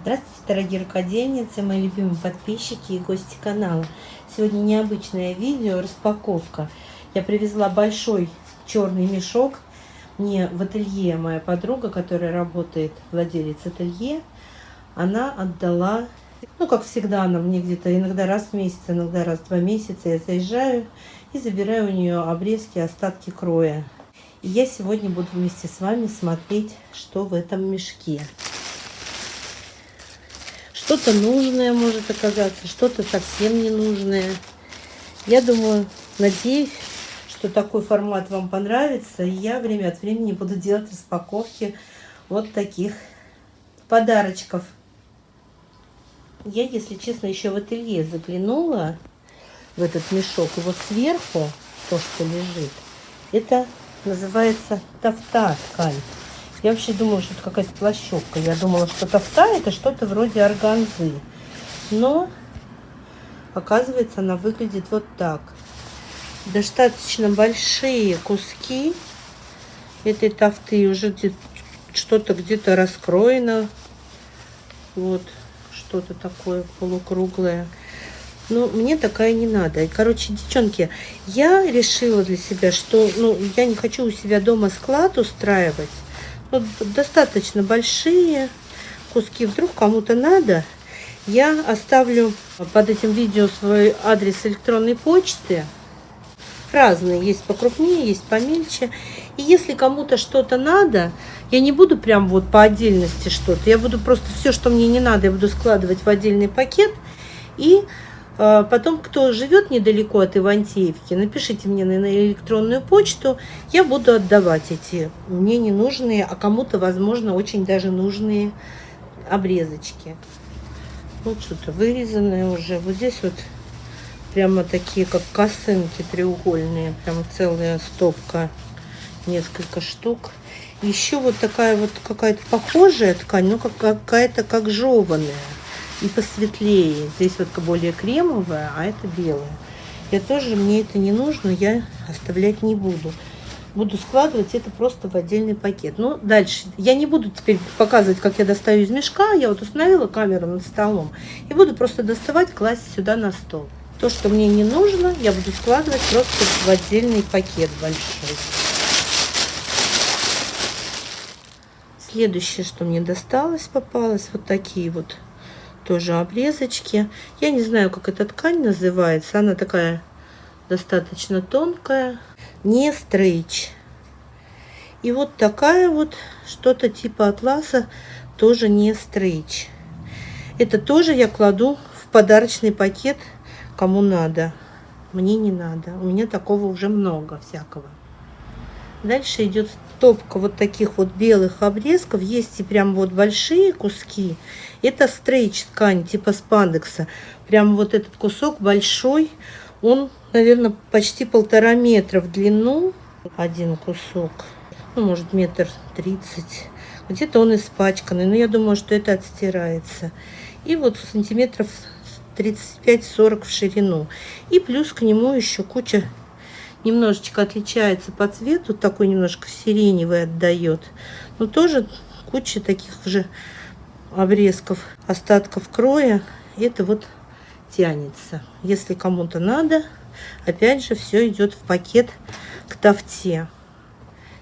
Здравствуйте, дорогие рукодельницы, мои любимые подписчики и гости канала. Сегодня необычное видео, распаковка. Я привезла большой черный мешок. Мне в ателье моя подруга, которая работает, владелец ателье, она отдала, как всегда, она мне где-то иногда раз в месяц, иногда раз в 2 месяца я заезжаю и забираю у нее обрезки, остатки кроя. И я сегодня буду вместе с вами смотреть, что в этом мешке. Что-то нужное может оказаться, что-то совсем ненужное. Я думаю, надеюсь, что такой формат вам понравится. И я время от времени буду делать распаковки вот таких подарочков. Я, если честно, еще в ателье заглянула в этот мешок. И вот сверху, то, что лежит, это называется тафта ткань. Я вообще думала, что это какая-то плащевка. Я думала, что тафта это что-то вроде органзы. Но, оказывается, она выглядит вот так. Достаточно большие куски этой тафты. Уже что-то где-то раскроено. Вот, что-то такое полукруглое. Но мне такая не надо. И, короче, девчонки, я решила для себя, что я не хочу у себя дома склад устраивать. Вот достаточно большие куски. Вдруг кому-то надо. Я оставлю под этим видео свой адрес электронной почты. Разные. Есть покрупнее, есть помельче. И если кому-то что-то надо, я не буду прям вот по отдельности что-то. Я буду просто все, что мне не надо, я буду складывать в отдельный пакет. И потом, кто живет недалеко от Ивантеевки, напишите мне на электронную почту, я буду отдавать эти мне ненужные, а кому-то, возможно, очень даже нужные обрезочки. Вот что-то вырезанное уже. Вот здесь вот прямо такие, как косынки треугольные, прямо целая стопка, несколько штук. Еще вот такая вот какая-то похожая ткань, но какая-то как жеванная. И посветлее. Здесь вот более кремовая, а это белая. Мне это не нужно, я оставлять не буду. Буду складывать это просто в отдельный пакет. Ну, дальше. Я не буду теперь показывать, как я достаю из мешка. Я вот установила камеру над столом. И буду просто доставать, класть сюда на стол. То, что мне не нужно, я буду складывать просто в отдельный пакет большой. Следующее, что мне попалось, вот такие вот тоже обрезочки. Я не знаю, как эта ткань называется. Она такая достаточно тонкая. Не стрейч. И вот такая вот, что-то типа атласа, тоже не стрейч. Это тоже я кладу в подарочный пакет, кому надо. Мне не надо. У меня такого уже много всякого. Дальше идет стопка вот таких вот белых обрезков. Есть и прям вот большие куски. Это стрейч ткань типа спандекса. Прям вот этот кусок большой. Он, наверное, почти 1,5 метра в длину. Один кусок. Может, 1,30 м. Где-то он испачканный. Но я думаю, что это отстирается. И вот сантиметров 35-40 в ширину. И плюс к нему еще куча. Немножечко отличается по цвету, такой немножко сиреневый отдает. Но тоже куча таких же обрезков, остатков кроя. Это вот тянется. Если кому-то надо, опять же, все идет в пакет к тафте.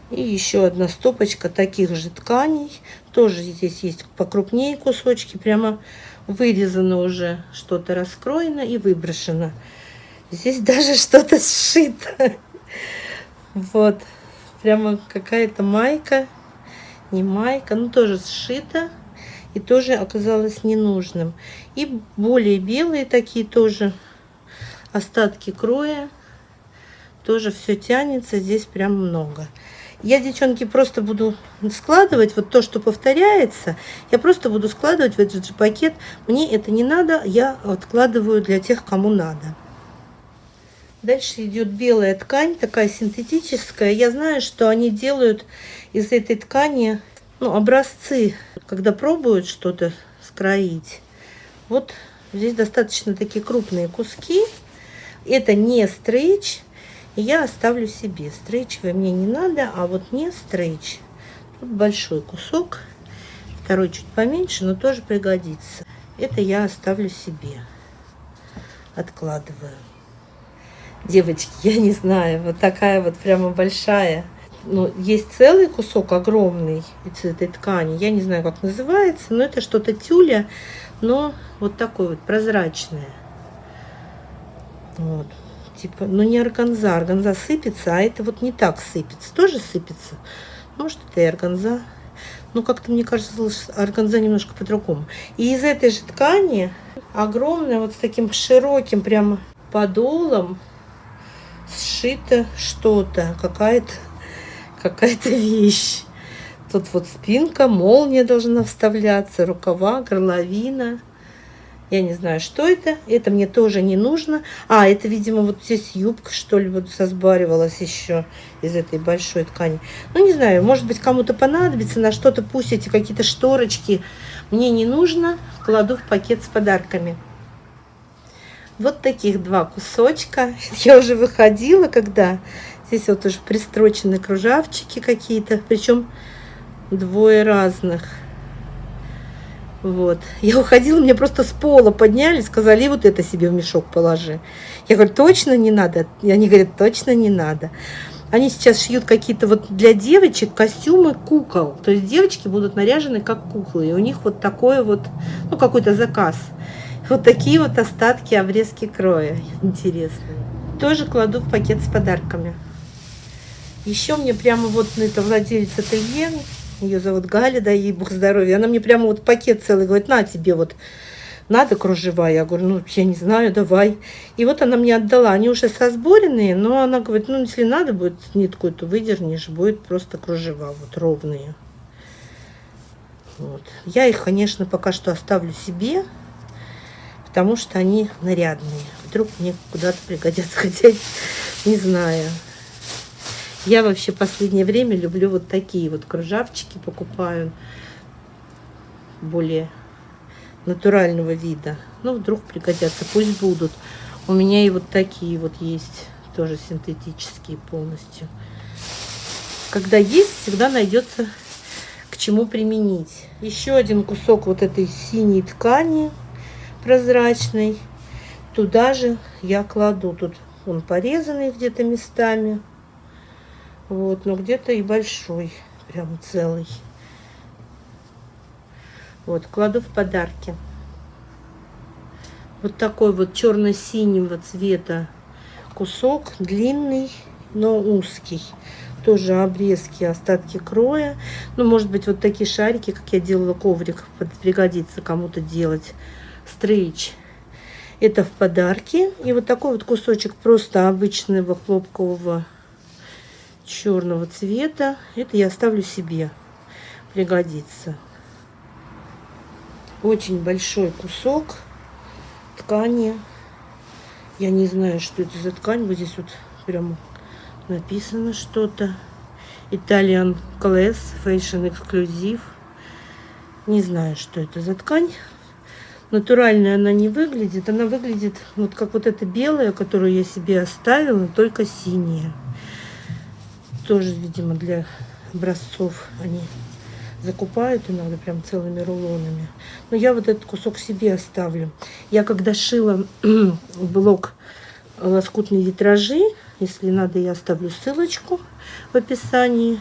И еще одна стопочка таких же тканей. Тоже здесь есть покрупнее кусочки. Прямо вырезано уже, что-то раскроено и выброшено. Здесь даже что-то сшито. Вот. Прямо какая-то майка. Не майка, но тоже сшито. И тоже оказалось ненужным. И более белые такие тоже остатки кроя. Тоже все тянется. Здесь прям много. Я, девчонки, просто буду складывать вот то, что повторяется. Я просто буду складывать в этот же пакет. Мне это не надо. Я откладываю для тех, кому надо. Дальше идет белая ткань, такая синтетическая. Я знаю, что они делают из этой ткани образцы, когда пробуют что-то скроить. Вот здесь достаточно такие крупные куски. Это не стрейч. Я оставлю себе. Стрейчевый мне не надо, а вот не стрейч. Тут большой кусок. Второй чуть поменьше, но тоже пригодится. Это я оставлю себе. Откладываю. Девочки, я не знаю, вот такая вот прямо большая. Ну, есть целый кусок огромный из этой ткани. Я не знаю, как называется, но это что-то тюля, но вот такой вот прозрачное. Вот. Типа, ну не органза. Органза сыпется, а это вот не так сыпется. Тоже сыпется. Может, это и органза. Ну, как-то, мне кажется, органза немножко по-другому. И из этой же ткани огромная, вот с таким широким прямо подолом сшито что-то, какая-то вещь. Тут вот спинка, молния должна вставляться, рукава, горловина. Я не знаю, что это. Это мне тоже не нужно. А, это, видимо, вот здесь юбка, что ли, вот сосбаривалась еще из этой большой ткани. Ну, не знаю, может быть, кому-то понадобится на что-то. Пусть эти какие-то шторочки мне не нужно. Кладу в пакет с подарками. Вот таких два кусочка. Я уже выходила, когда здесь вот уже пристрочены кружавчики какие-то. Причем двое разных. Вот. Я уходила, мне просто с пола подняли, сказали, и вот это себе в мешок положи. Я говорю, точно не надо? И они говорят, точно не надо. Они сейчас шьют какие-то вот для девочек костюмы кукол. То есть девочки будут наряжены как куклы. И у них вот такой вот, ну, какой-то заказ. Вот такие вот остатки, обрезки кроя. Интересные. Тоже кладу в пакет с подарками. Еще мне прямо вот это владелец ателье, ее зовут Галя, да, ей бог здоровья. Она мне прямо вот пакет целый говорит, на тебе вот, надо кружева. Я говорю, ну, я не знаю, давай. И вот она мне отдала. Они уже сосборенные, но она говорит, ну, если надо будет нитку эту выдернешь, будет просто кружева, вот ровные. Вот. Я их, конечно, пока что оставлю себе, потому что они нарядные. Вдруг мне куда-то пригодятся, хотя не знаю. Я вообще в последнее время люблю вот такие вот кружавчики, покупаю более натурального вида. Ну, вдруг пригодятся, пусть будут. У меня и вот такие вот есть, тоже синтетические полностью. Когда есть, всегда найдется к чему применить. Еще один кусок вот этой синей ткани прозрачной. Туда же я кладу. Тут он порезанный где-то местами. Вот, но где-то и большой, прям целый. Вот, кладу в подарки. Вот такой вот черно-синего цвета кусок, длинный, но узкий. Тоже обрезки, остатки кроя. Ну, может быть, вот такие шарики, как я делала коврик, пригодится кому-то делать. Стрейч. Это в подарки. И вот такой вот кусочек просто обычного хлопкового черного цвета. Это я оставлю себе. Пригодится. Очень большой кусок ткани. Я не знаю, что это за ткань. Вот здесь вот прям написано что-то. Italian Class Fashion Exclusive. Не знаю, что это за ткань. Натуральная она не выглядит. Она выглядит вот как вот эта белая, которую я себе оставила, только синяя. Тоже, видимо, для образцов они закупают иногда прям целыми рулонами. Но я вот этот кусок себе оставлю. Я когда шила блок лоскутные витражи, если надо, я оставлю ссылочку в описании,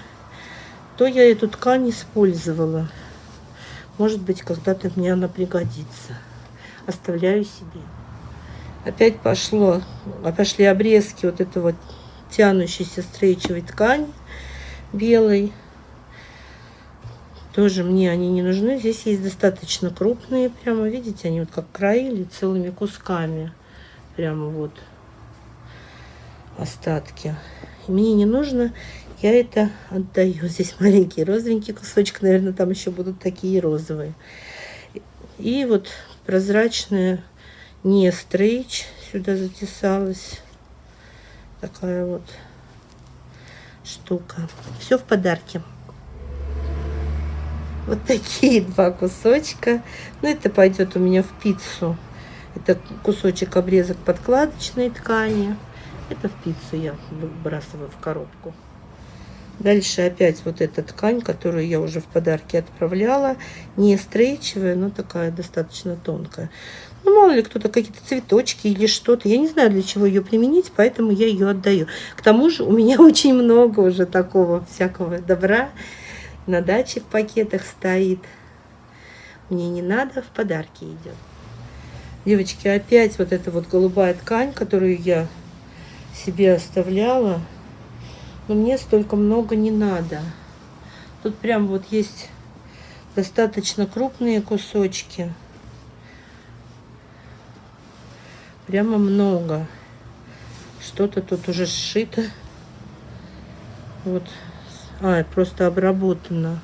то я эту ткань использовала. Может быть, когда-то мне она пригодится. Оставляю себе. Опять пошли обрезки вот этого тянущейся стрейчевой ткани белой. Тоже мне они не нужны. Здесь есть достаточно крупные. Прямо, видите, они вот как краили целыми кусками. Прямо вот остатки. Мне не нужно. Я это отдаю. Здесь маленький розовенький кусочек. Наверное, там еще будут такие розовые. И вот прозрачная не стрейч сюда затесалась. Такая вот штука. Все в подарке. Вот такие два кусочка. Ну, это пойдет у меня в пиццу. Это кусочек обрезок подкладочной ткани. Это в пиццу я выбрасываю в коробку. Дальше опять вот эта ткань, которую я уже в подарки отправляла. Не стрейчевая, но такая достаточно тонкая. Ну, мало ли кто-то какие-то цветочки или что-то. Я не знаю, для чего ее применить, поэтому я ее отдаю. К тому же у меня очень много уже такого всякого добра. На даче в пакетах стоит. Мне не надо, в подарки идет. Девочки, опять вот эта вот голубая ткань, которую я себе оставляла. Но мне столько много не надо. Тут прям вот есть достаточно крупные кусочки. Прямо много. Что-то тут уже сшито. Вот. Просто обработано.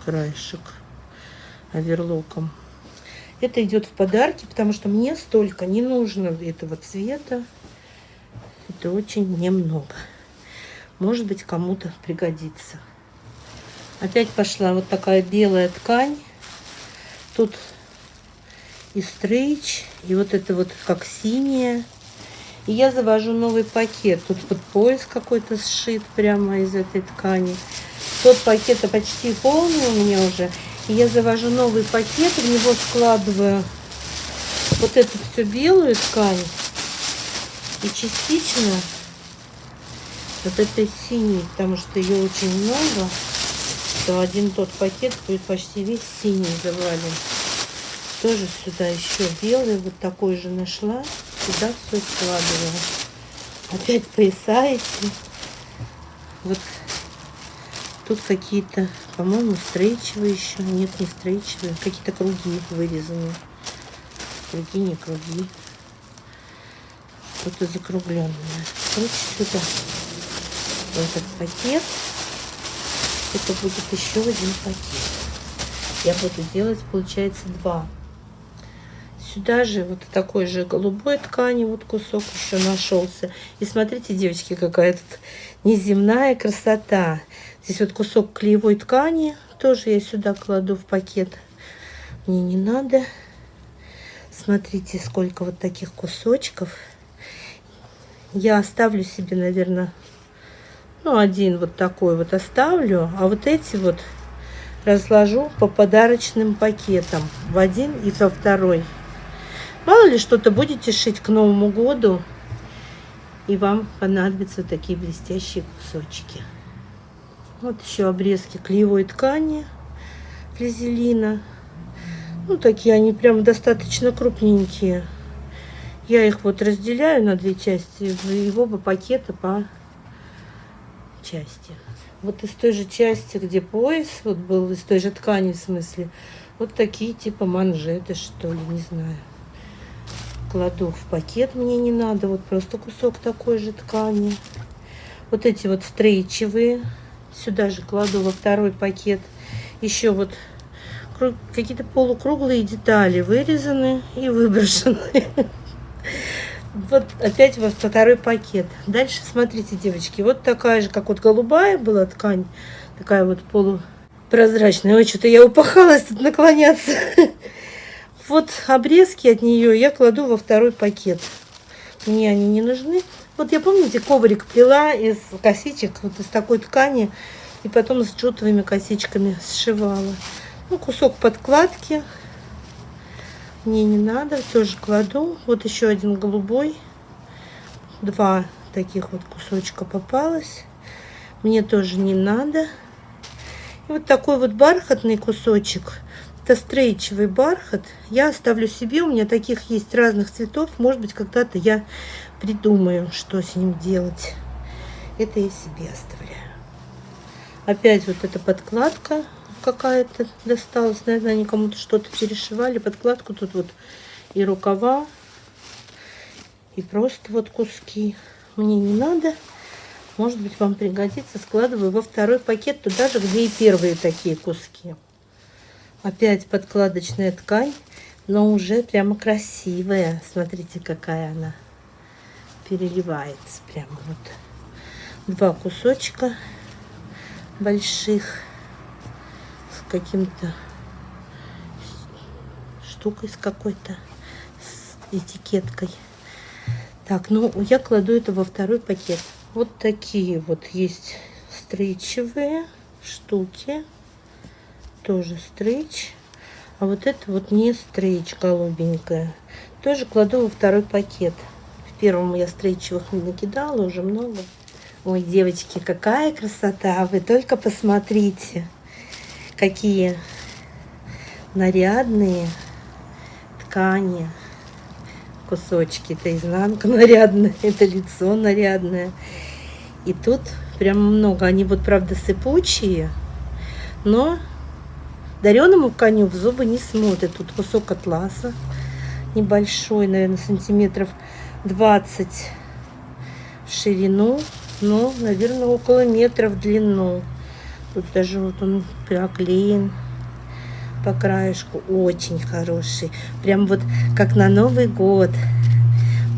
Краешек оверлоком. Это идет в подарки, потому что мне столько не нужно этого цвета. Это очень немного. Может быть, кому-то пригодится. Опять пошла вот такая белая ткань. Тут и стрейч, и вот это вот как синяя. И я завожу новый пакет. Тут вот пояс какой-то сшит прямо из этой ткани. Тот пакет почти полный у меня уже. И я завожу новый пакет, в него складываю вот эту всю белую ткань. И частично вот этой синей, потому что ее очень много. То один тот пакет будет почти весь синий завален. Тоже сюда еще белый, вот такой же нашла. Сюда все складываю. Опять пояса эти. Вот тут какие-то, по-моему, стрейчевые еще. Нет, не стрейчевые. Какие-то круги вырезаны. Круги, не круги. Что-то закругленное. Короче, сюда. В этот пакет. Это будет еще один пакет. Я буду делать, получается, 2. Сюда же вот такой же голубой ткани вот кусок еще нашелся. И смотрите, девочки, какая тут неземная красота. Здесь вот кусок клеевой ткани. Тоже я сюда кладу в пакет. Мне не надо. Смотрите, сколько вот таких кусочков. Я оставлю себе, наверное, один вот такой вот оставлю. А вот эти вот разложу по подарочным пакетам. В один и во второй. Мало ли что-то будете шить к Новому году, и вам понадобятся такие блестящие кусочки. Вот еще обрезки клеевой ткани, флизелина. Ну, такие они прям достаточно крупненькие. Я их вот разделяю на 2 части, и в оба пакета по части. Вот из той же части, где пояс, вот был из той же ткани, в смысле, вот такие типа манжеты, что ли, не знаю. Кладу в пакет, мне не надо, вот просто кусок такой же ткани. Вот эти вот стрейчевые, сюда же кладу во второй пакет. Еще вот какие-то полукруглые детали вырезаны и выброшены. Вот опять во второй пакет. Дальше смотрите, девочки, вот такая же, как вот голубая была ткань, такая вот полупрозрачная. Ой, что-то я упахалась тут наклоняться. Вот обрезки от нее я кладу во второй пакет. Мне они не нужны. Вот я, помните, коврик плела из косичек, вот из такой ткани, и потом с джутовыми косичками сшивала. Ну, кусок подкладки. Мне не надо, тоже кладу. Вот еще один голубой. 2 таких вот кусочка попалось. Мне тоже не надо. И вот такой вот бархатный кусочек. Это стрейчевый бархат. Я оставлю себе. У меня таких есть разных цветов. Может быть, когда-то я придумаю, что с ним делать. Это я себе оставляю. Опять вот эта подкладка какая-то досталась. Наверное, они кому-то что-то перешивали. Подкладку тут вот и рукава, и просто вот куски. Мне не надо. Может быть, вам пригодится. Складываю во второй пакет, туда же, где и первые такие куски. Опять подкладочная ткань, но уже прямо красивая. Смотрите, какая она переливается. Прямо вот 2 кусочка больших с каким-то штукой, с какой-то, с этикеткой. Так, ну я кладу это во второй пакет. Вот такие вот есть стричевые штуки. Тоже стрич. А вот это вот не стрич, голубенькая. Тоже кладу во второй пакет. В первом я стричевых не накидала, уже много. Ой, девочки, какая красота! Вы только посмотрите, какие нарядные ткани. Кусочки. Это изнанка нарядная, это лицо нарядное. И тут прям много. Они вот, правда, сыпучие, но дареному коню в зубы не смотрят. Тут кусок атласа небольшой, наверное, сантиметров 20 в ширину, но, наверное, около метра в длину. Тут даже вот он проклеен по краешку. Очень хороший. Прям вот как на Новый год.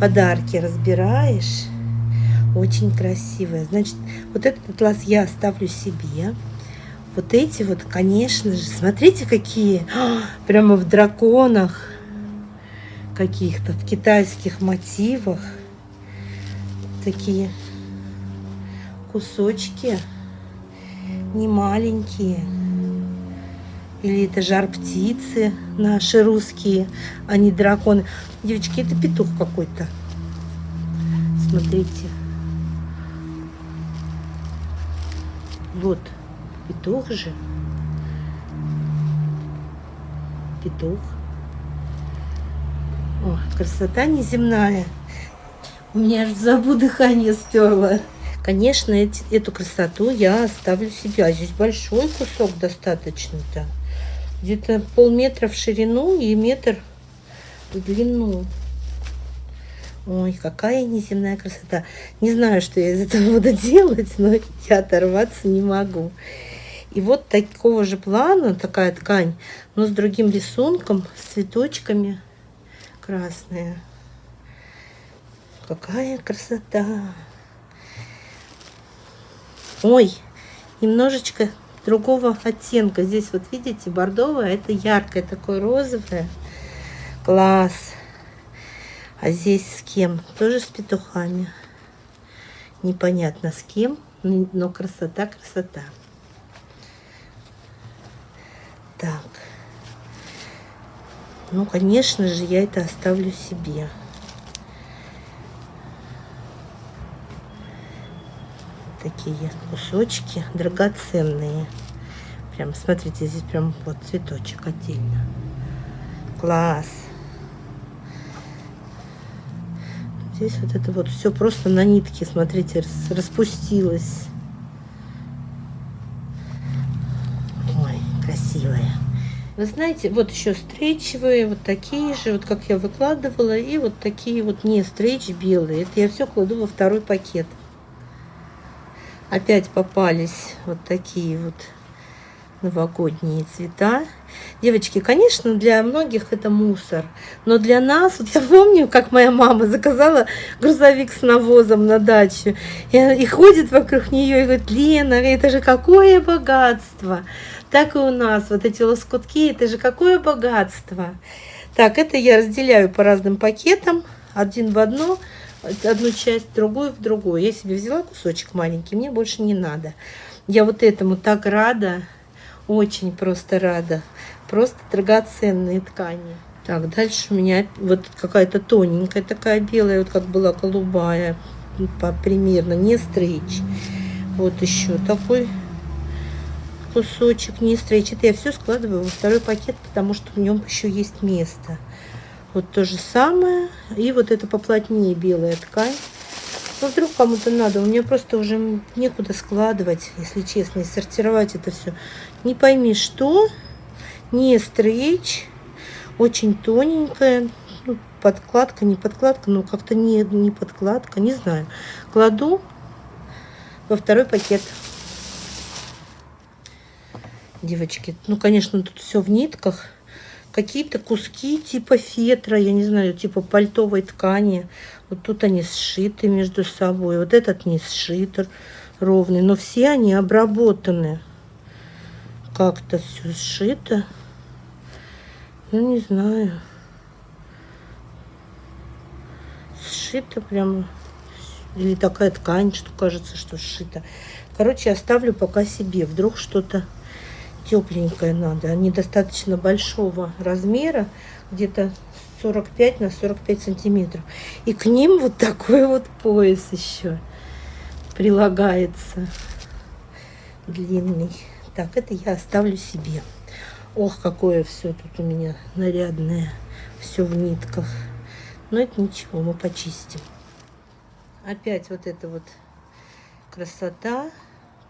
Подарки разбираешь. Очень красивая. Значит, вот этот атлас я оставлю себе. Вот эти вот, конечно же, смотрите, какие. Прямо в драконах каких-то, в китайских мотивах. Такие кусочки не маленькие. Или это жар птицы наши русские, а не драконы. Девочки, это петух какой-то. Смотрите. Вот, петух же. Петух. О, красота неземная. У меня аж в забу дыхание сперло. Конечно, эту красоту я оставлю себе. А здесь большой кусок достаточно-то. Где-то полметра в ширину и метр в длину. Ой, какая неземная красота. Не знаю, что я из этого буду делать, но я оторваться не могу. И вот такого же плана, такая ткань, но с другим рисунком, с цветочками красные. Какая красота. Ой, немножечко другого оттенка. Здесь вот видите, бордовое, это яркое, такое розовое. Класс. А здесь с кем? Тоже с петухами. Непонятно с кем, но красота, красота. Так. Ну, конечно же, я это оставлю себе. Такие кусочки драгоценные. Прям, смотрите, здесь прям вот цветочек отдельно. Класс. Здесь вот это вот все просто на нитке, смотрите, распустилось. Ой, красивая. Вы знаете, вот еще стрейчевые, вот такие же, вот как я выкладывала, и вот такие вот не стрейч белые. Это я все кладу во второй пакет. Опять попались вот такие вот новогодние цвета. Девочки, конечно, для многих это мусор, но для нас, вот я помню, как моя мама заказала грузовик с навозом на дачу, и ходит вокруг нее и говорит: Лена, это же какое богатство. Так и у нас вот эти лоскутки, это же какое богатство. Так, это я разделяю по разным пакетам, один в одно, одну часть, другую в другую. Я себе взяла кусочек маленький, мне больше не надо. Я вот этому так рада, очень просто рада. Просто драгоценные ткани. Так, дальше у меня вот какая-то тоненькая такая белая, вот как была голубая, примерно, не стрейч. Вот еще такой кусочек, не стрейч. Это я все складываю во второй пакет, потому что в нем еще есть место. Вот то же самое. И вот это поплотнее белая ткань. Ну, вдруг кому-то надо. У меня просто уже некуда складывать, если честно, и сортировать это все. Не пойми, что. Не стрейч. Очень тоненькая. Ну, подкладка, не подкладка. Ну, как-то не подкладка. Не знаю. Кладу во второй пакет. Девочки, ну, конечно, тут все в нитках. Какие-то куски типа фетра, я не знаю, типа пальтовой ткани. Вот тут они сшиты между собой. Вот этот не сшит ровный. Но все они обработаны. Как-то все сшито. Ну, не знаю. Сшито прямо Или такая ткань, что кажется, что сшита. Короче, оставлю пока себе. Вдруг что-то тепленькое надо. Они достаточно большого размера, где-то 45 на 45 сантиметров. И к ним вот такой вот пояс еще прилагается. Длинный. Так, это я оставлю себе. Ох, какое все тут у меня нарядное. Все в нитках. Но это ничего, мы почистим. Опять вот эта вот красота.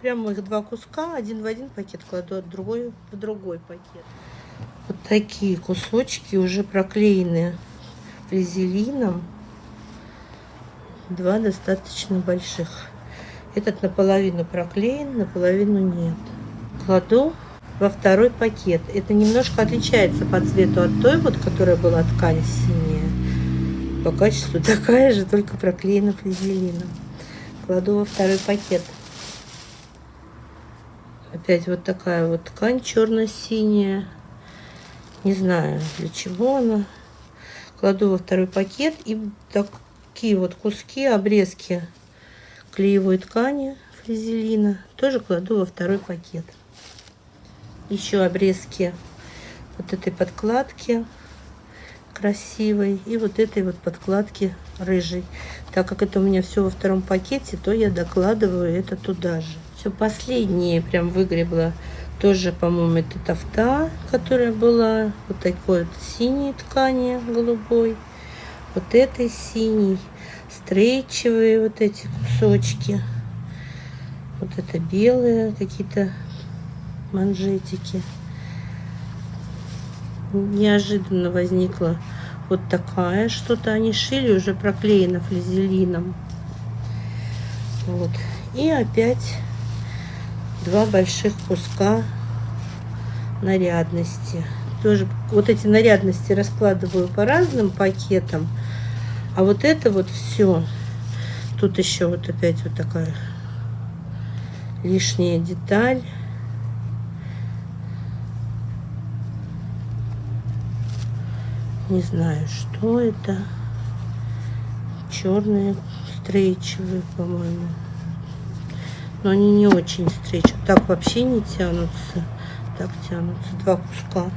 Прямо их два куска. Один в один пакет кладу, а другой в другой пакет. Вот такие кусочки уже проклеены флизелином. Два достаточно больших. Этот наполовину проклеен, наполовину нет. Кладу во второй пакет. Это немножко отличается по цвету от той, вот, которая была ткань синяя. По качеству такая же, только проклеена флизелином. Кладу во второй пакет. Опять вот такая вот ткань черно-синяя. Не знаю, для чего она. Кладу во второй пакет. И такие вот куски, обрезки клеевой ткани флизелина тоже кладу во второй пакет. Еще обрезки вот этой подкладки красивой и вот этой вот подкладки рыжей. Так как это у меня все во втором пакете, то я докладываю это туда же. Все последнее прям выгребла. Тоже, по-моему, это тафта, которая была вот такой вот синей ткани, голубой. Вот этой синей. Стрейчевые вот эти кусочки. Вот это белые какие-то манжетики. Неожиданно возникла вот такая. Что-то они шили, уже проклеено флизелином. Вот. И опять два больших куска нарядности. Тоже вот эти нарядности раскладываю по разным пакетам. А вот это вот все. Тут еще вот опять вот такая лишняя деталь. Не знаю, что это. Черные стрейчевые, по-моему. Но они не очень стрейчевые. Так вообще не тянутся. Так тянутся два куска.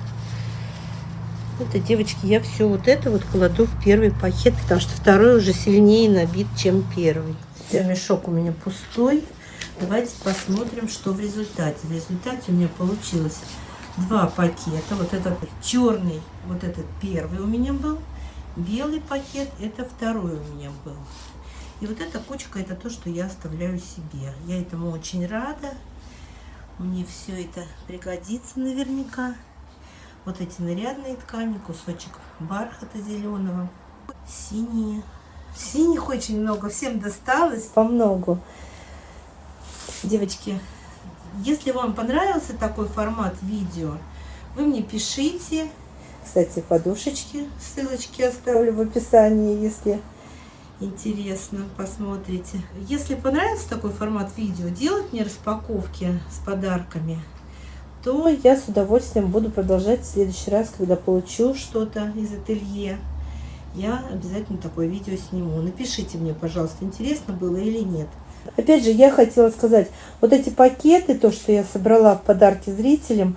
Это, девочки, я все вот это вот кладу в первый пакет, потому что второй уже сильнее набит, чем первый. Все, мешок у меня пустой. Давайте посмотрим, что в результате. В результате у меня получилось два пакета. Вот этот черный, вот этот первый у меня был. Белый пакет, это второй у меня был. И вот эта кучка, это то, что я оставляю себе. Я этому очень рада. Мне все это пригодится наверняка. Вот эти нарядные ткани, кусочек бархата зеленого, синие. Синих очень много, всем досталось по многу. Девочки, если вам понравился такой формат видео, вы мне пишите. Кстати, подушечки, ссылочки оставлю в описании, если интересно, посмотрите. Если понравился такой формат видео, делать мне распаковки с подарками, то я с удовольствием буду продолжать в следующий раз, когда получу что-то из ателье. Я обязательно такое видео сниму. Напишите мне, пожалуйста, интересно было или нет. Опять же, я хотела сказать, вот эти пакеты, то, что я собрала в подарки зрителям,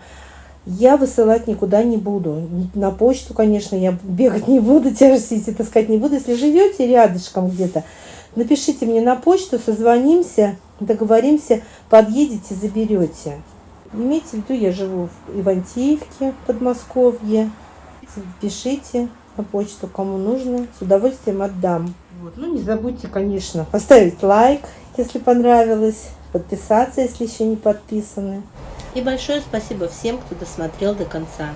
я высылать никуда не буду. На почту, конечно, я бегать не буду, тяжести эти таскать не буду. Если живете рядышком где-то, напишите мне на почту, созвонимся, договоримся, подъедете, заберете. Имейте в виду, я живу в Ивантеевке, в Подмосковье. Пишите на почту, кому нужно, с удовольствием отдам. Вот. Ну, не забудьте, конечно, поставить лайк, если понравилось, подписаться, если еще не подписаны. И большое спасибо всем, кто досмотрел до конца.